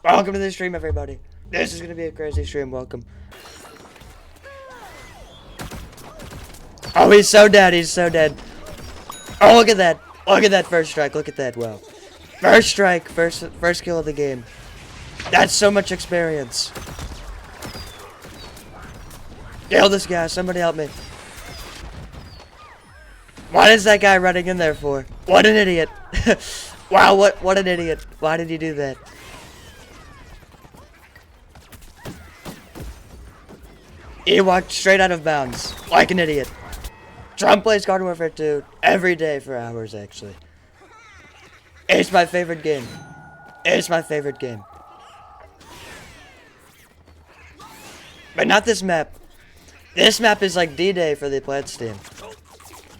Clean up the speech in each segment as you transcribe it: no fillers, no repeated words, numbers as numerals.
Welcome to the stream, everybody. This is gonna be a crazy stream. Welcome. Oh, he's so dead. He's so dead. Oh, look at that. Look at that first strike. Look at that. Wow. First strike. First kill of the game. That's so much experience. Kill this guy. Somebody help me. What is that guy running in there for? What an idiot. Wow, what an idiot. Why did he do that? He walked straight out of bounds. Like an idiot. Trump plays Garden Warfare 2 every day for hours, actually. It's my favorite game. It's my favorite game. But not this map. This map is like D-Day for the Plants team.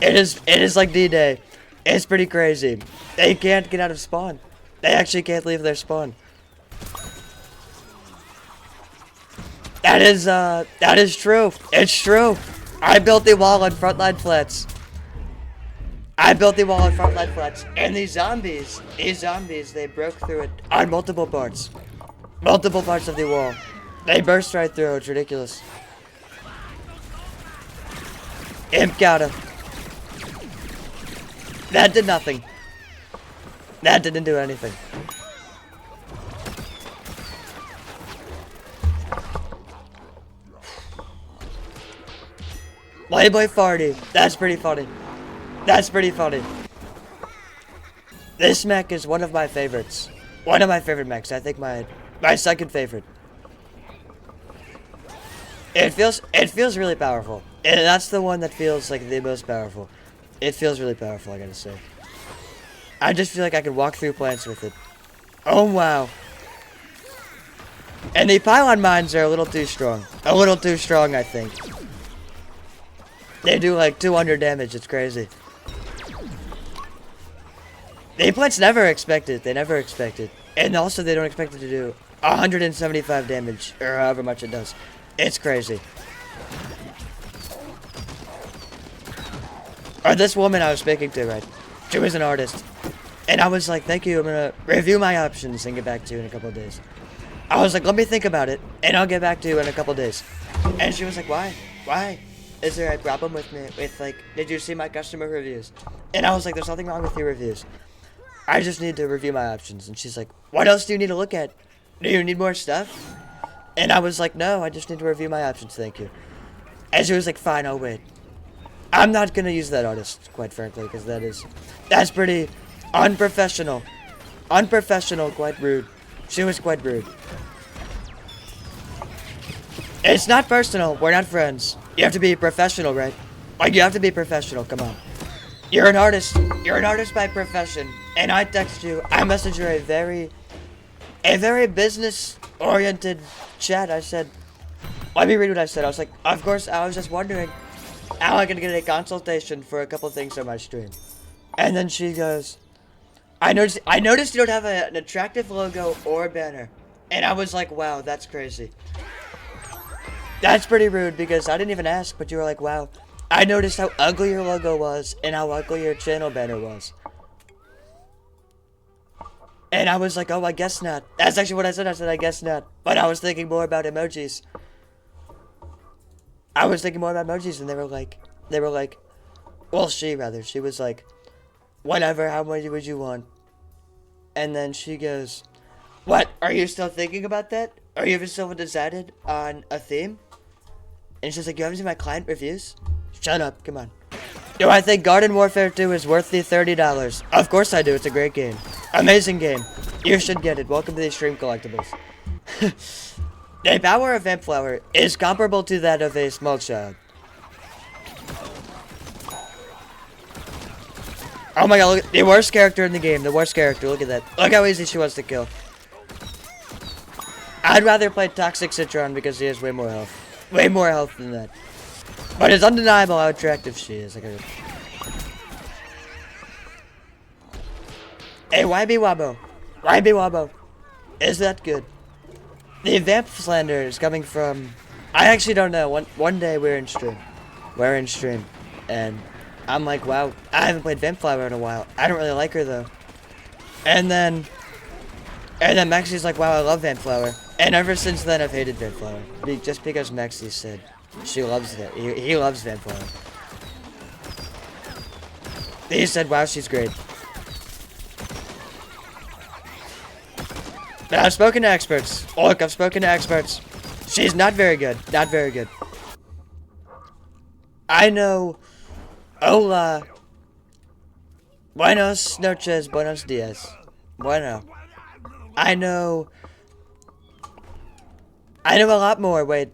It is like D-Day. It's pretty crazy. They can't get out of spawn. They actually can't leave their spawn. That is true. It's true. I built the wall on frontline flats. And these zombies, they broke through it on multiple parts. Multiple parts of the wall. They burst right through. It's ridiculous. Imp got him. That did nothing. That didn't do anything. Playboy Farty. That's pretty funny. That's pretty funny. This mech is one of my favorites. One of my favorite mechs. I think my second favorite. It feels really powerful. And that's the one that feels like the most powerful. It feels really powerful, I gotta say. I just feel like I could walk through plants with it. Oh, wow. And the pylon mines are a little too strong. A little too strong, I think. They do like 200 damage, it's crazy. The plants never expect it, they never expect it. And also they don't expect it to do 175 damage, or however much it does. It's crazy. Or this woman I was speaking to, right? She was an artist. And I was like, thank you, I'm gonna review my options and get back to you in a couple of days. I was like, let me think about it, and I'll get back to you in a couple of days. And she was like, why? Why? Is there a problem with me? With like, did you see my customer reviews? And I was like, there's nothing wrong with your reviews. I just need to review my options. And she's like, what else do you need to look at? Do you need more stuff? And I was like, no, I just need to review my options, thank you. And she was like, fine, I'll wait. I'm not gonna use that artist, quite frankly, because that's pretty unprofessional. Unprofessional, quite rude. She was quite rude. It's not personal, we're not friends. You have to be professional, right? Like, you have to be professional, come on. You're an artist by profession. And I text you, I messaged her a very business-oriented chat. I said, let me read what I said. I was like, of course, I was just wondering, how am I gonna get a consultation for a couple things on my stream? And then she goes, I noticed you don't have an attractive logo or banner. And I was like, wow, that's crazy. That's pretty rude because I didn't even ask, but you were like, wow, I noticed how ugly your logo was and how ugly your channel banner was. And I was like, oh, I guess not. That's actually what I said. I said, I guess not. But I was thinking more about emojis. And they were like, well, she was like, whatever, how much would you want? And then she goes, what, are you still thinking about that? Are you still undecided on a theme? And she's like, you haven't seen my client reviews? Shut up, come on. Do I think Garden Warfare 2 is worth the $30? Of course I do, it's a great game. Amazing game. You should get it. Welcome to the stream collectibles. The power of Vamp Flower is comparable to that of a small child. Oh my god, look at the worst character in the game. The worst character, look at that. Look how easy she was to kill. I'd rather play Toxic Citron because he has way more health. Way more health than that. But it's undeniable how attractive she is. Hey, YB Wabo. YB Wabo. Is that good? The Vamp slander is coming from... I actually don't know. One day we're in stream. And I'm like, wow, I haven't played Vamp Flower in a while. I don't really like her, though. And then And then Maxie's like, wow, I love Van Flower. And ever since then, I've hated Van Flower. Just because Maxie said she loves it. He loves Van Flower. He said, wow, she's great. But I've spoken to experts. Look, I've spoken to experts. She's not very good. Not very good. I know. Hola. Buenos noches. Buenos dias. Bueno. I know a lot more. Wait.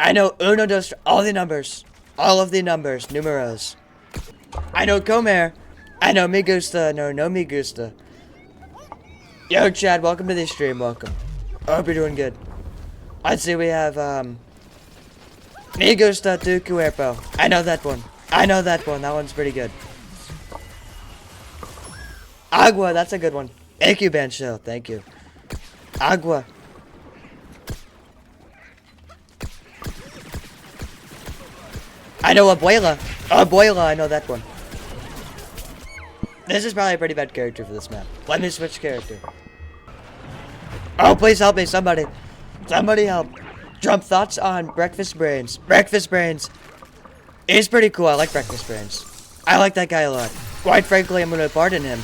I know uno, dos, all the numbers. All of the numbers. Numeros. I know comer. I know me gusta. No me gusta. Yo, Chad, welcome to the stream. Welcome. I hope you're doing good. Let's see, we have, me gusta tu cuerpo. I know that one. That one's pretty good. Agua, that's a good one. Thank you, Bancho. Thank you. Agua. I know Abuela. Abuela, I know that one. This is probably a pretty bad character for this map. Let me switch character. Oh, please help me, somebody. Somebody help. Jump thoughts on Breakfast Brains. Breakfast Brains. He's pretty cool. I like Breakfast Brains. I like that guy a lot. Quite frankly, I'm going to pardon him.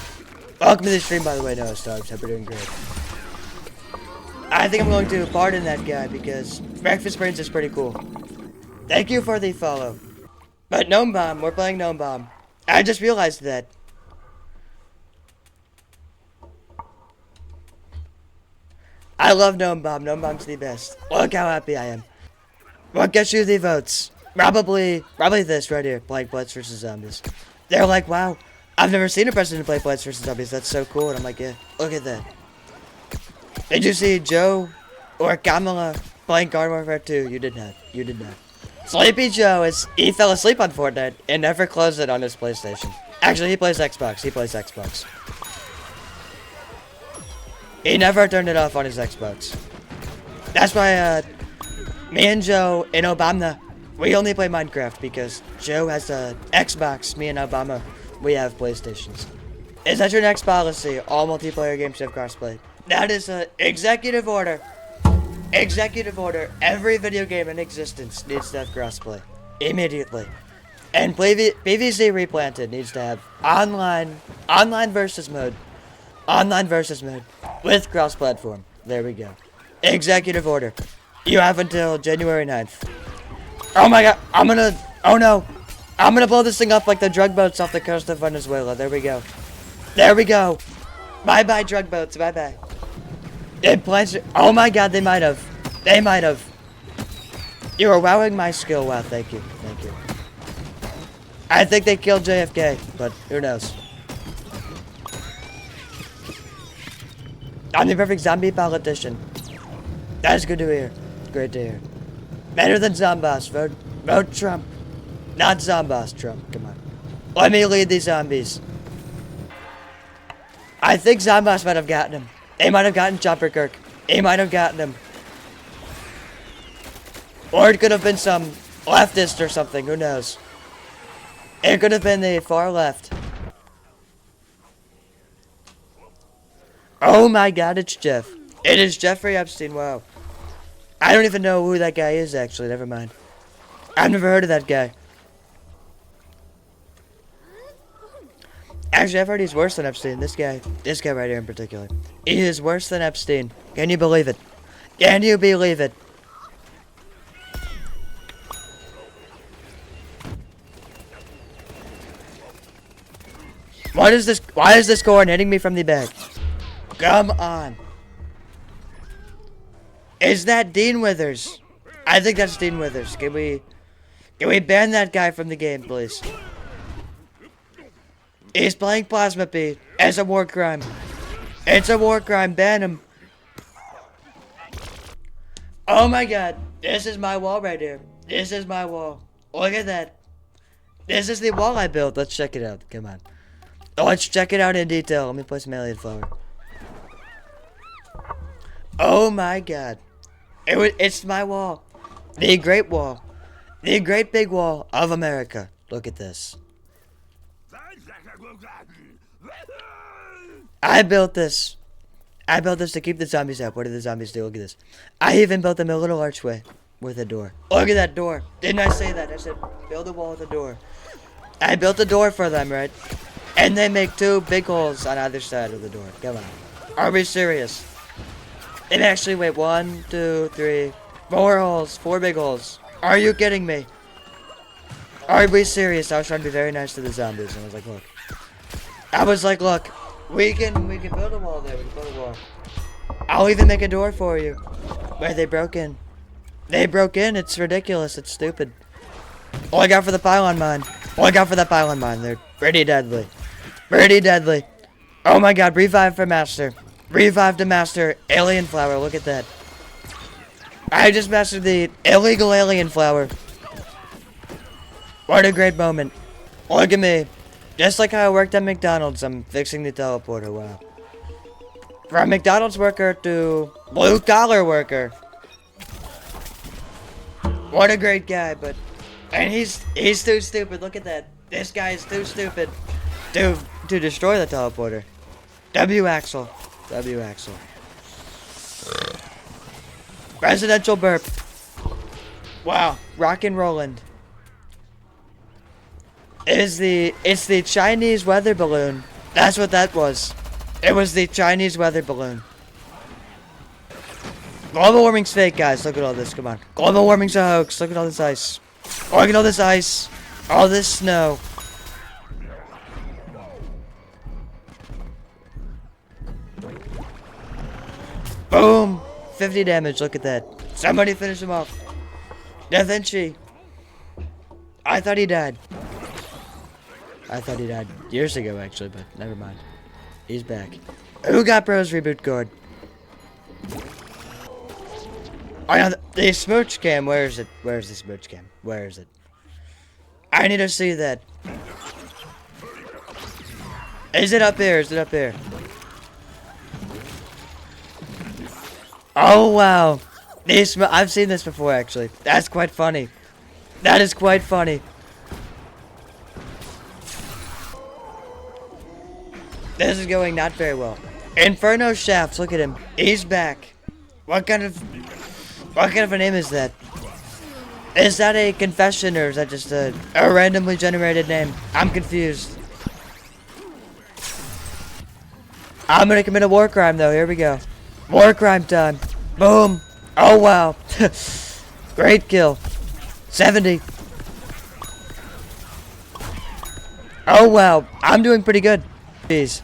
Welcome to the stream, by the way, Noah Stars. Hope you're doing great. I think I'm going to pardon that guy because Breakfast Brains is pretty cool. Thank you for the follow. But Gnome Bomb, we're playing Gnome Bomb. I just realized that. I love Gnome Bomb. Gnome Bomb's the best. Look how happy I am. What gets you the votes? Probably this right here, playing Plants vs. Zombies. They're like, wow, I've never seen a president play Plants vs. Zombies. That's so cool. And I'm like, yeah, look at that. Did you see Joe or Kamala playing Garden Warfare 2? You did not. You did not. Sleepy Joe he fell asleep on Fortnite and never closed it on his PlayStation. Actually, he plays Xbox. He never turned it off on his Xbox. That's why, me and Joe and Obama, we only play Minecraft because Joe has a Xbox, me and Obama, we have PlayStations. Is that your next policy? All multiplayer games have crossplay. That is an executive order. Executive order. Every video game in existence needs to have crossplay. Immediately. And PvZ Replanted needs to have online versus mode. Online versus mode. With cross-platform. There we go. Executive order. You have until January 9th. Oh my god. Oh no. I'm gonna blow this thing up like the drug boats off the coast of Venezuela. There we go. There we go. Bye-bye, drug boats. Bye-bye. Oh my god, they might have. They might have. You are wowing my skill. Wow, thank you. Thank you. I think they killed JFK, but who knows. I'm the perfect zombie politician. That's good to hear. Great to hear. Better than Zomboss. Vote Trump. Not Zomboss, Trump. Come on. Let me lead these zombies. I think Zomboss might have gotten him. They might have gotten Chomper Kirk. He might have gotten him. Or it could have been some leftist or something. Who knows? It could have been the far left. Oh my god, it's Jeff. It is Jeffrey Epstein. Wow. I don't even know who that guy is, actually. Never mind. I've never heard of that guy. Actually, I've heard he's worse than Epstein. This guy right here in particular. He is worse than Epstein. Can you believe it? Can you believe it? What is this? Why is this corn hitting me from the back? Come on. Is that Dean Withers? I think that's Dean Withers. Can we ban that guy from the game, please? He's playing Plasma P. It's a war crime. It's a war crime. Ban him. Oh my god. This is my wall right here. This is my wall. Look at that. This is the wall I built. Let's check it out. Come on. Let's check it out in detail. Let me play some alien flower. Oh my god. It's my wall. The Great Wall. The Great Big Wall of America. Look at this. I built this. I built this to keep the zombies out. What do the zombies do? Look at this. I even built them a little archway with a door. Look at that door. Didn't I say that? I said build a wall with a door. I built a door for them, right? And they make 2 big holes on either side of the door. Come on. Are we serious? And actually, wait, 1, 2, 3, 4 holes. 4 big holes. Are you kidding me? Are we serious? I was trying to be very nice to the zombies, and I was like, look. I was like, look, we can build a wall there. We can build a wall. I'll even make a door for you. Wait, they broke in. They broke in. It's ridiculous. It's stupid. Oh, I got for the pylon mine. Oh, I got for that pylon mine. They're pretty deadly. Pretty deadly. Oh my god, revive for master. Revive to master alien flower. Look at that. I just mastered the illegal alien flower. What a great moment. Look at me. Just like how I worked at McDonald's, I'm fixing the teleporter. Wow. From McDonald's worker to blue collar worker. What a great guy, but and he's too stupid. Look at that. This guy is too stupid to destroy the teleporter. W Axel. W Axel. Presidential burp. Wow. Rock and Roland. It's the Chinese weather balloon. That's what that was. It was the Chinese weather balloon. Global warming's fake, guys. Look at all this. Come on. Global warming's a hoax. Look at all this ice. Look at all this ice. All this snow. Boom. 50 damage. Look at that. Somebody finish him off. Da Vinci. I thought he died. I thought he died years ago, actually, but never mind. He's back. Who got Bro's reboot code? Oh, yeah, the smooch cam. Where is it? Where is the smooch cam? Where is it? I need to see that. Is it up here? Is it up here? Oh, wow. I've seen this before, actually. That's quite funny. That is quite funny. This is going not very well. Inferno Shafts, look at him. He's back. What kind of a name is that? Is that a confession or is that just a randomly generated name? I'm confused. I'm gonna commit a war crime though. Here we go. War crime time. Boom. Oh wow. Great kill. 70. Oh wow. I'm doing pretty good. Jeez.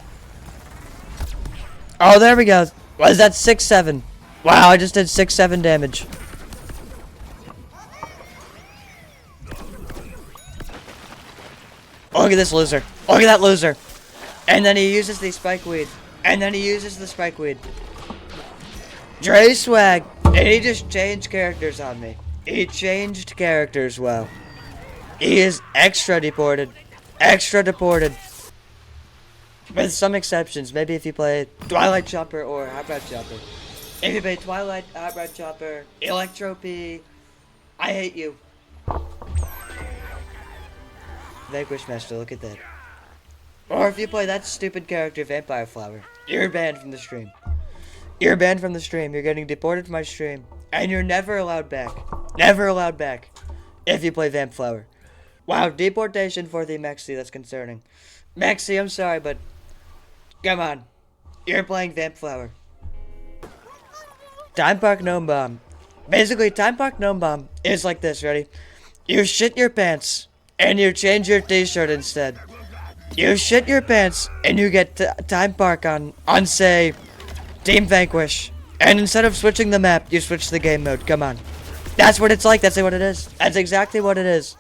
Oh, there we go. Was that 6-7? Wow, I just did 6-7 damage. Look at this loser. Look at that loser. And then he uses the spike weed. And then he uses the spike weed. Dre Swag. And he just changed characters on me. He changed characters, wow. He is extra deported. Extra deported. With some exceptions. Maybe if you play Twilight Chopper or Hot Rod Chopper. If you play Twilight, Hot Rod Chopper, Electro P, I hate you. Vanquish Master, look at that. Or if you play that stupid character, Vampire Flower, you're banned from the stream. You're banned from the stream. You're getting deported from my stream. And you're never allowed back. Never allowed back. If you play Vamp Flower. Wow, deportation for the Maxi, that's concerning. Maxi, I'm sorry, but come on. You're playing Vamp Flower. Time Park Gnome Bomb. Basically, Time Park Gnome Bomb is like this, ready? You shit your pants, and you change your t-shirt instead. You shit your pants, and you get Time Park on say, Team Vanquish. And instead of switching the map, you switch the game mode. Come on. That's what it's like. That's what it is. That's exactly what it is.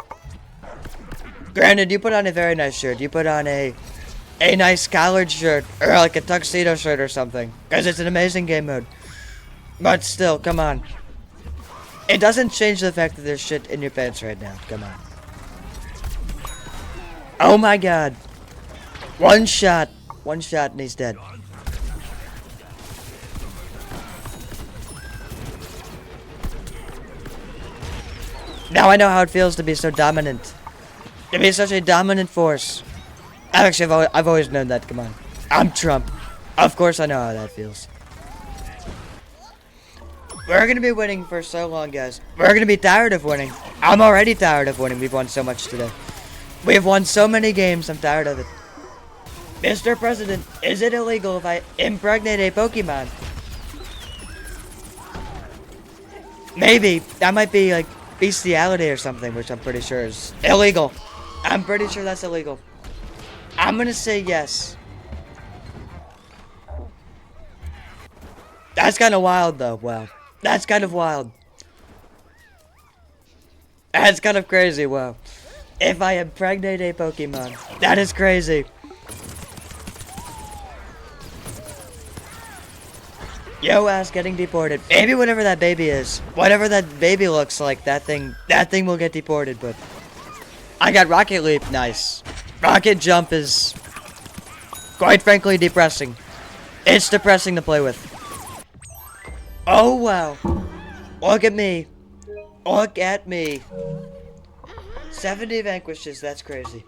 Granted, you put on a very nice shirt. You put on a nice collared shirt, or like a tuxedo shirt or something. Because it's an amazing game mode. But still, come on. It doesn't change the fact that there's shit in your pants right now. Come on. Oh my god. One shot. One shot and he's dead. Now I know how it feels to be so dominant. To be such a dominant force. Actually, I've always known that. Come on. I'm Trump. Of course I know how that feels. We're gonna be winning for so long, guys. We're gonna be tired of winning. I'm already tired of winning. We've won so much today. We've won so many games. I'm tired of it. Mr. President, is it illegal if I impregnate a Pokemon? Maybe. That might be like bestiality or something, which I'm pretty sure is illegal. I'm pretty sure that's illegal. I'm gonna say yes. That's kind of wild, though. Wow. That's kind of wild. That's kind of crazy, wow. If I impregnate a Pokemon. That is crazy. Yo ass getting deported. Maybe whatever that baby is. Whatever that baby looks like, that thing will get deported, but... I got Rocket Leap, nice. Rocket Jump is... quite frankly, depressing. It's depressing to play with. Oh, wow. Look at me. Look at me. 70 vanquishes, that's crazy.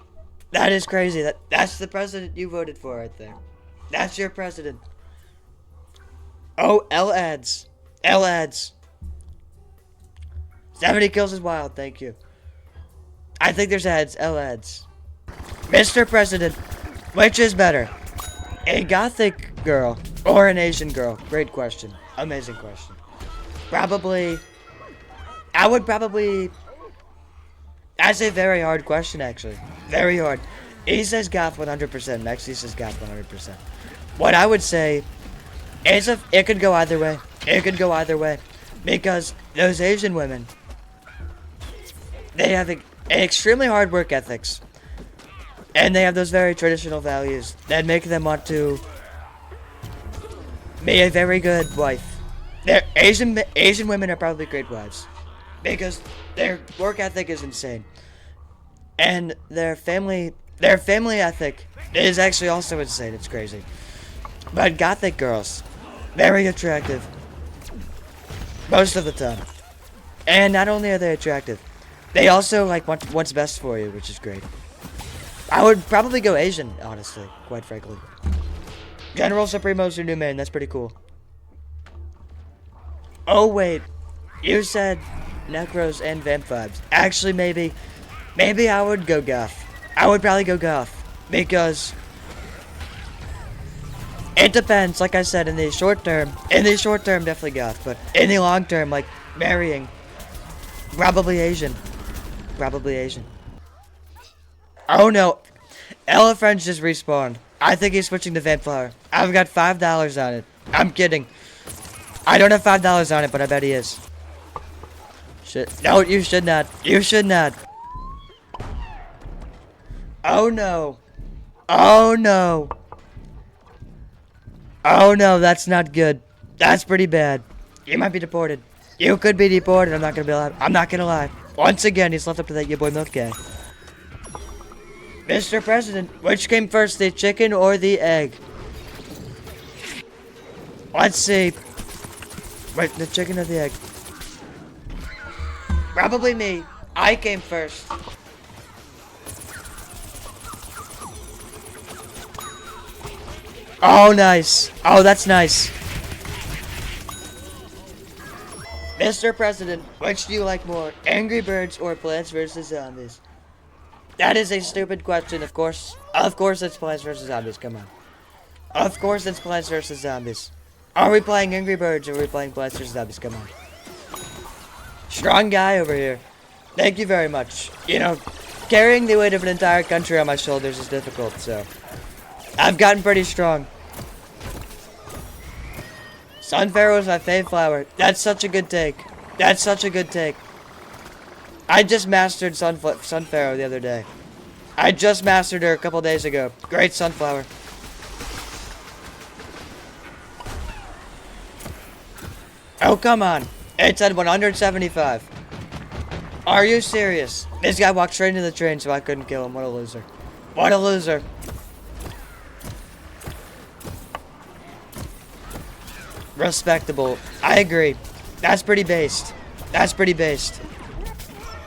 That is crazy. That's the president you voted for right there. That's your president. Oh, L ads. L ads. 70 kills is wild, thank you. I think there's ads, L ads. Mr. President, which is better? A gothic girl or an Asian girl? Great question. Amazing question. Probably... I would probably... That's a very hard question, actually. Very hard. He says goth 100%. Maxi says goth 100%. What I would say is it could go either way. It could go either way. Because those Asian women, they have an extremely hard work ethics. And they have those very traditional values that make them want to be a very good wife. Asian women are probably great wives. Because their work ethic is insane. And their family ethic is actually also insane. It's crazy. But gothic girls, very attractive. Most of the time. And not only are they attractive, they also like want what's best for you, which is great. I would probably go Asian, honestly, quite frankly. General Supremo's your new man, that's pretty cool. Oh wait, you said Necros and Vamp vibes. Actually, maybe I would go goth. I would probably go goth. Because it depends, like I said, in the short term, definitely goth. But in the long term, like marrying, probably Asian. Probably Asian. Oh no, Elephant just respawned. I think he's switching to Vamp Flower. I've got $5 on it. I'm kidding. I don't have $5 on it, but I bet he is. Shit. No, you should not. You should not. Oh no. Oh no. Oh no, that's not good. That's pretty bad. You might be deported. You could be deported. I'm not gonna be alive. I'm not gonna lie. Once again, he's left up to that your boy Milk guy. Mr. President, which came first, the chicken or the egg? Let's see. Wait, the chicken or the egg? Probably me. I came first. Oh, nice. Oh, that's nice. Mr. President, which do you like more? Angry Birds or Plants vs. Zombies? That is a stupid question, of course. Of course it's Plants vs. Zombies, come on. Of course it's Plants vs. Zombies. Are we playing Angry Birds or are we playing Plants vs. Zombies? Come on. Strong guy over here. Thank you very much. You know, carrying the weight of an entire country on my shoulders is difficult, so... I've gotten pretty strong. Sunfarrow is my fave flower. That's such a good take. That's such a good take. I just mastered Sunfarrow the other day. I just mastered her a couple days ago. Great sunflower. Oh, come on. It's at 175. Are you serious? This guy walked straight into the train so I couldn't kill him. What a loser. What a loser. Respectable. I agree. That's pretty based. That's pretty based.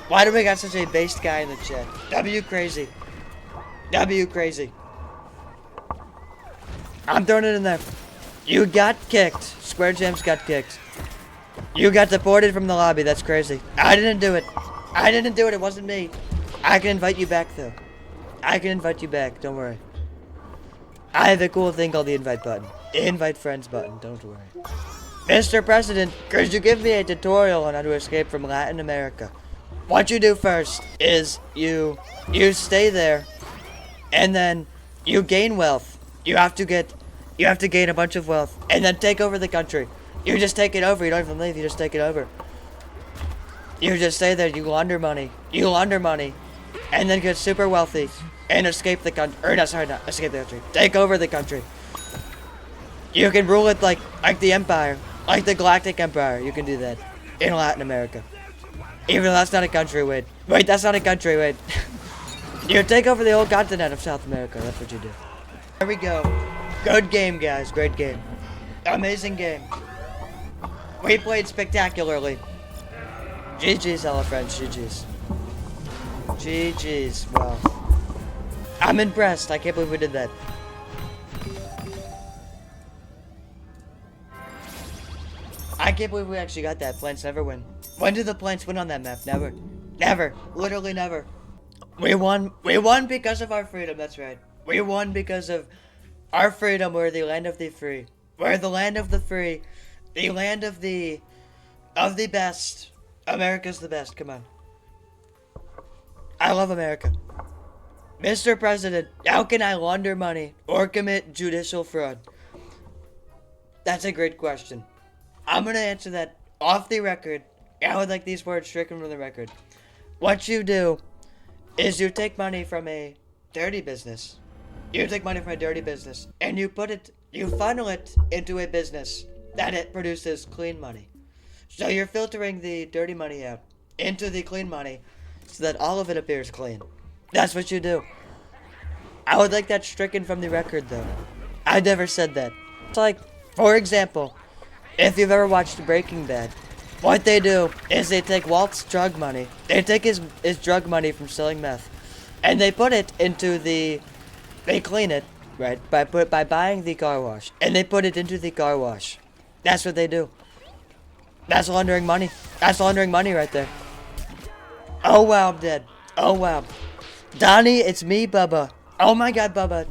Why do we got such a based guy in the chat? W crazy. W crazy. I'm throwing it in there. You got kicked. Square Jams got kicked. You got deported from the lobby. That's crazy. I didn't do it. I didn't do it. It wasn't me. I can invite you back, though. I can invite you back. Don't worry. I have a cool thing called the invite button. Invite friends button. Don't worry. Mr. President, could you give me a tutorial on how to escape from Latin America? What you do first is you stay there, and then you gain wealth. You have to gain a bunch of wealth, and then take over the country. You just take it over. You don't even leave. You just take it over. You just stay there. You launder money. And then get super wealthy and escape the country. Or no, sorry, not escape the country. Take over the country. You can rule it like the Empire, like the Galactic Empire. You can do that in Latin America. Even though that's not a country, wait, that's not a country, wait. You take over the whole continent of South America. That's what you do. There we go. Good game, guys. Great game. Amazing game. We played spectacularly. GG's, hello friends. GG's. GG's. Wow. I'm impressed. I can't believe we did that. I can't believe we actually got that. Plants never win. When did the plants win on that map? Never. Never. Literally never. We won because of our freedom. That's right. We won because of our freedom. We're the land of the free. We're the land of the free. The land of the best. America's the best. Come on. I love America. Mr. President, how can I launder money or commit judicial fraud? That's a great question. I'm going to answer that off the record. I would like these words stricken from the record. What you do is you take money from a dirty business. You take money from a dirty business and you funnel it into a business that it produces clean money. So you're filtering the dirty money out into the clean money so that all of it appears clean. That's what you do. I would like that stricken from the record, though. I never said that. It's like, for example, if you've ever watched Breaking Bad, what they do is they take Walt's drug money. They take his drug money from selling meth, and they put it into they clean it, right, by buying the car wash, and they put it into the car wash. That's what they do. That's laundering money. That's laundering money right there. Oh wow, I'm dead. Oh wow. Donnie, it's me, Bubba. Oh my god, Bubba.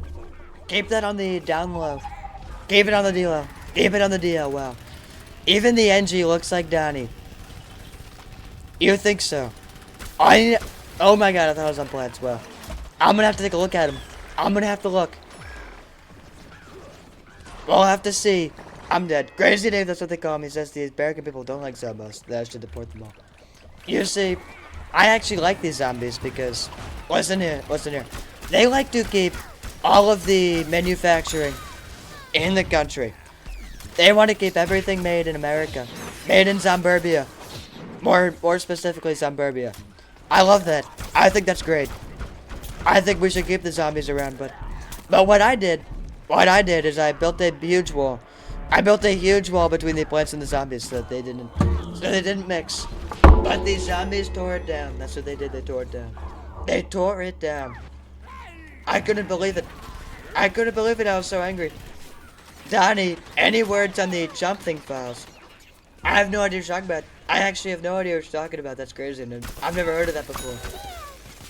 Keep that on the down low. Keep it on the D-low. Keep it on the DL, wow. Even the NG looks like Donnie. You think so? Oh my god, I thought I was on plants. Well, I'm gonna have to take a look at him. I'm gonna have to look. We'll have to see. I'm dead. Crazy Dave, that's what they call me. He says the American people don't like zombies. That I should deport them all. You see, I actually like these zombies because, listen here. They like to keep all of the manufacturing in the country. They want to keep everything made in America. Made in Zomburbia. More specifically, Zomburbia. I love that. I think that's great. I think we should keep the zombies around, but what I did is I built a huge wall. I built a huge wall between the plants and the zombies so that they didn't mix. But the zombies tore it down. That's what they did. They tore it down. They tore it down. I couldn't believe it. I was so angry. Donnie, any words on the jump thing files? I have no idea what you're talking about. I actually have no idea what you're talking about. That's crazy. I've never heard of that before.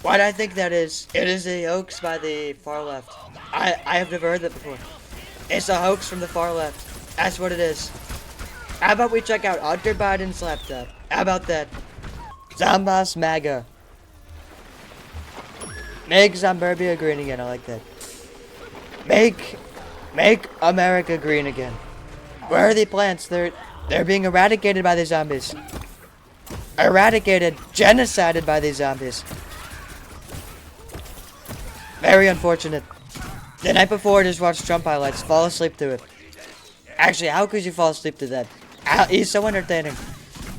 What I think that is, it is a hoax by the far left. I have never heard that before. It's a hoax from the far left. That's what it is. How about we check out Hunter Biden's laptop? How about that? Zomboss MAGA. Make Zomburbia green again. I like that. Make America green again. Where are the plants? They're being eradicated by the zombies. Eradicated, genocided by these zombies. Very unfortunate. The night before, I just watched Trump highlights. Fall asleep to it. Actually, how could you fall asleep to that? He's so entertaining.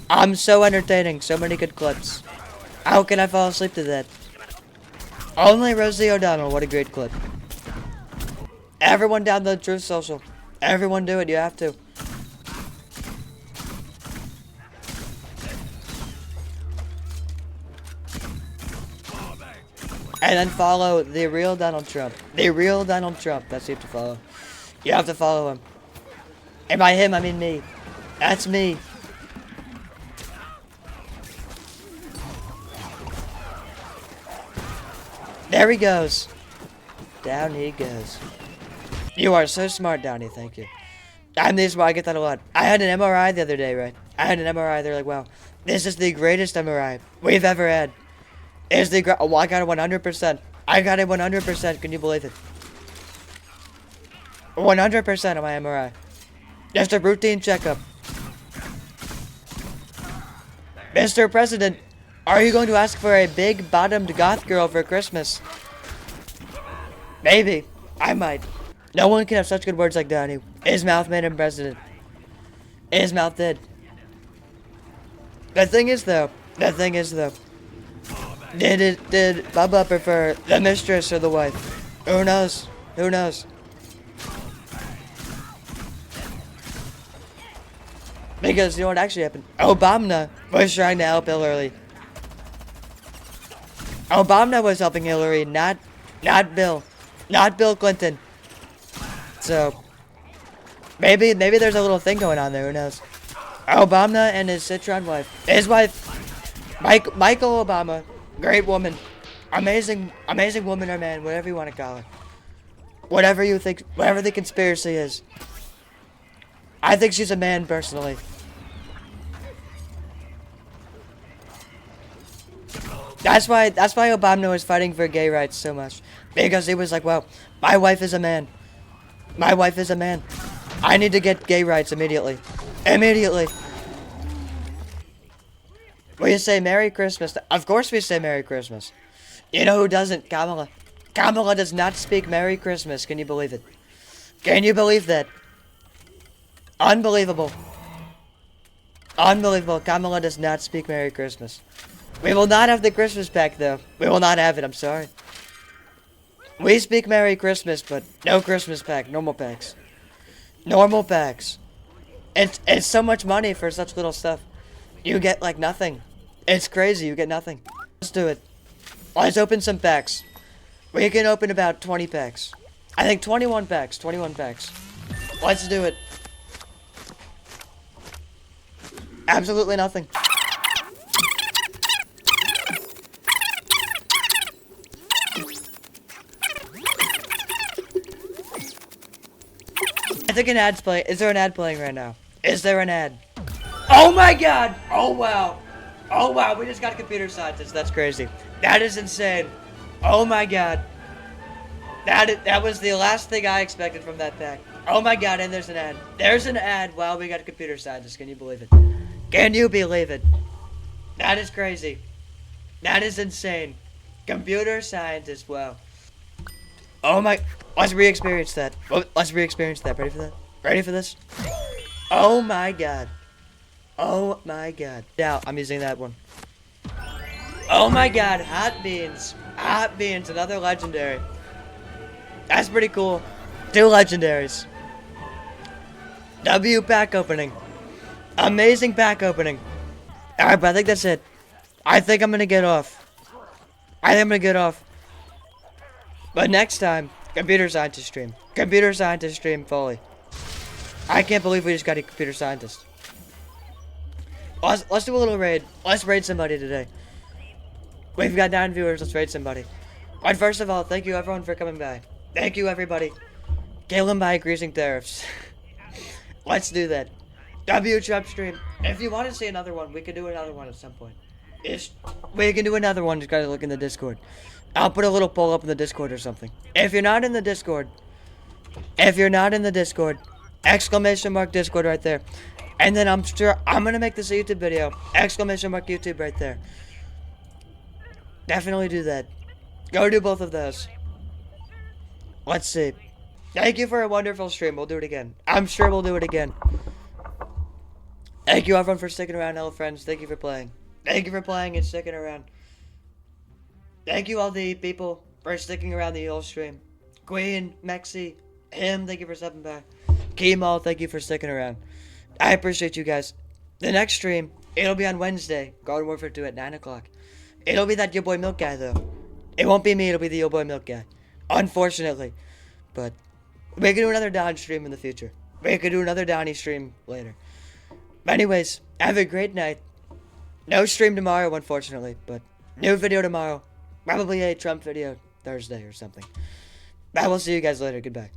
I'm so entertaining. So many good clips. How can I fall asleep to that? Only Rosie O'Donnell. What a great clip. Everyone download Truth Social. Everyone do it. You have to. And then follow the real Donald Trump. The real Donald Trump. That's who you have to follow. You have to follow him. And by him, I mean me. That's me. There he goes. Down he goes. You are so smart, Downey. Thank you. I'm this smart. I get that a lot. I had an MRI the other day, right? I had an MRI. They're like, wow, this is the greatest MRI we've ever had. It's the oh, I got it 100%. I got it 100%. Can you believe it? 100% of my MRI. Just a routine checkup. Mr. President, are you going to ask for a big-bottomed goth girl for Christmas? Maybe. I might. No one can have such good words like Donnie. His mouth made him president. His mouth did. The thing is though, did Bubba prefer the mistress or the wife? Who knows? Who knows? Because you know what actually happened? Obama was trying to help Hillary. Obama was helping Hillary, not Bill. Not Bill Clinton. So, maybe there's a little thing going on there, who knows? Obama and his citron wife. His wife, Michael Obama, great woman. Amazing woman or man, whatever you want to call her. Whatever you think, whatever the conspiracy is. I think she's a man, personally. That's why Obama was fighting for gay rights so much. Because he was like, well, my wife is a man. My wife is a man. I need to get gay rights immediately. Immediately. We say Merry Christmas. Of course we say Merry Christmas. You know who doesn't? Kamala. Kamala does not speak Merry Christmas. Can you believe it? Can you believe that? Unbelievable. Unbelievable. Kamala does not speak Merry Christmas. We will not have the Christmas pack, though. We will not have it. I'm sorry. We speak Merry Christmas, but no Christmas pack. Normal packs. Normal packs. It's so much money for such little stuff. You get, like, nothing. It's crazy. You get nothing. Let's do it. Let's open some packs. We can open about 20 packs. I think 21 packs. 21 packs. Let's do it. Absolutely nothing. I think an ad's playing. Is there an ad playing right now? Is there an ad? Oh my god! Oh wow! Oh wow, we just got a computer scientist. That's crazy. That is insane. Oh my god. That was the last thing I expected from that pack. Oh my god, and there's an ad. There's an ad. Wow, we got a computer scientist. Can you believe it? Can you believe it? That is crazy. That is insane. Computer scientist, wow. Oh my, let's re-experience that. Let's re-experience that. Ready for that? Ready for this? Oh my god. Oh my god. Yeah, I'm using that one. Oh my god, hot beans. Hot beans, another legendary. That's pretty cool. 2 legendaries. W pack opening. Amazing pack opening. Alright, but I think that's it. I think I'm gonna get off. I think I'm gonna get off. But next time, computer scientist stream. Computer scientist stream fully. I can't believe we just got a computer scientist. Let's do a little raid. Let's raid somebody today. We've got 9 viewers. Let's raid somebody. But first of all, thank you everyone for coming by. Thank you everybody. Killing by increasing tariffs. Let's do that. W Trap stream. If you want to see another one, we can do another one at some point. We can do another one. Just gotta look in the Discord. I'll put a little poll up in the Discord or something. If you're not in the Discord, exclamation mark Discord right there. And then I'm sure I'm gonna make this a YouTube video. Exclamation mark YouTube right there. Definitely do that. Go do both of those. Let's see. Thank you for a wonderful stream. We'll do it again. I'm sure we'll do it again. Thank you everyone for sticking around. Hello friends. Thank you for playing. Thank you for playing and sticking around. Thank you all the people for sticking around the whole stream. Queen, Mexi, him, thank you for stopping by. Kemal, thank you for sticking around. I appreciate you guys. The next stream, it'll be on Wednesday. Garden Warfare 2 at 9 o'clock. It'll be that Yo Boy Milk guy though. It won't be me, it'll be the Yo Boy Milk guy. Unfortunately. But we can do another Don stream in the future. We could do another Donnie stream later. But anyways, have a great night. No stream tomorrow, unfortunately, but new video tomorrow. Probably a Trump video. Thursday or something. I will see you guys later. Goodbye.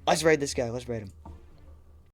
Let's raid this guy. Let's raid him.